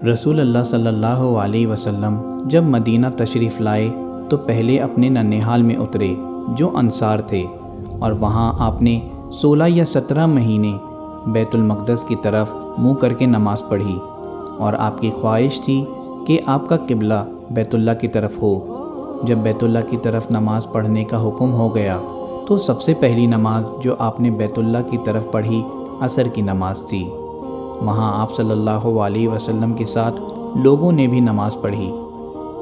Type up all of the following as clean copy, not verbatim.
رسول اللہ صلی اللہ علیہ وسلم جب مدینہ تشریف لائے تو پہلے اپنے ننھیال میں اترے جو انصار تھے، اور وہاں آپ نے 16 یا 17 مہینے بیت المقدس کی طرف منہ کر کے نماز پڑھی، اور آپ کی خواہش تھی کہ آپ کا قبلہ بیت اللہ کی طرف ہو۔ جب بیت اللہ کی طرف نماز پڑھنے کا حکم ہو گیا تو سب سے پہلی نماز جو آپ نے بیت اللہ کی طرف پڑھی عصر کی نماز تھی۔ وہاں آپ صلی اللہ علیہ وسلم کے ساتھ لوگوں نے بھی نماز پڑھی۔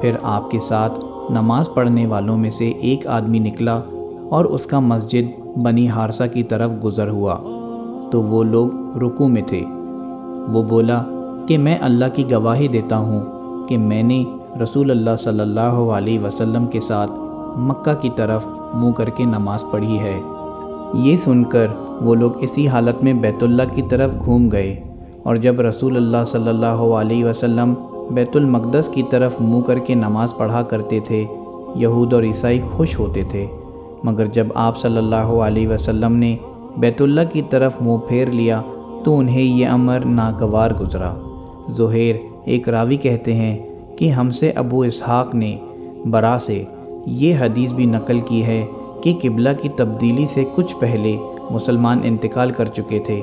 پھر آپ کے ساتھ نماز پڑھنے والوں میں سے ایک آدمی نکلا اور اس کا مسجد بنی حارثہ کی طرف گزر ہوا تو وہ لوگ رکوع میں تھے۔ وہ بولا کہ میں اللہ کی گواہی دیتا ہوں کہ میں نے رسول اللہ صلی اللہ علیہ وسلم کے ساتھ مکہ کی طرف منہ کر کے نماز پڑھی ہے۔ یہ سن کر وہ لوگ اسی حالت میں بیت اللہ کی طرف گھوم گئے، اور جب رسول اللہ صلی اللہ علیہ وسلم بیت المقدس کی طرف منہ کر کے نماز پڑھا کرتے تھے، یہود اور عیسائی خوش ہوتے تھے، مگر جب آپ صلی اللہ علیہ وسلم نے بیت اللہ کی طرف منہ پھیر لیا تو انہیں یہ امر ناگوار گزرا۔ زہیر ایک راوی کہتے ہیں کہ ہم سے ابو اسحاق نے برا سے یہ حدیث بھی نقل کی ہے کہ قبلہ کی تبدیلی سے کچھ پہلے مسلمان انتقال کر چکے تھے،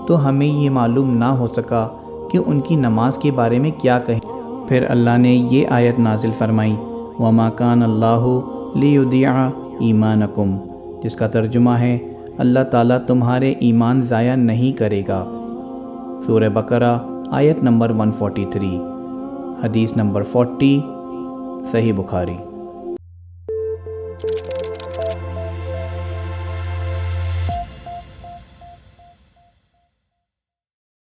تو ہمیں یہ معلوم نہ ہو سکا کہ ان کی نماز کے بارے میں کیا کہیں۔ پھر اللہ نے یہ آیت نازل فرمائی، وَمَا كَانَ اللَّهُ لِيُضِيعَ إِيمَانَكُمْ، جس کا ترجمہ ہے اللہ تعالیٰ تمہارے ایمان ضائع نہیں کرے گا۔ سورہ بقرہ آیت نمبر 143، حدیث نمبر 40، صحیح بخاری۔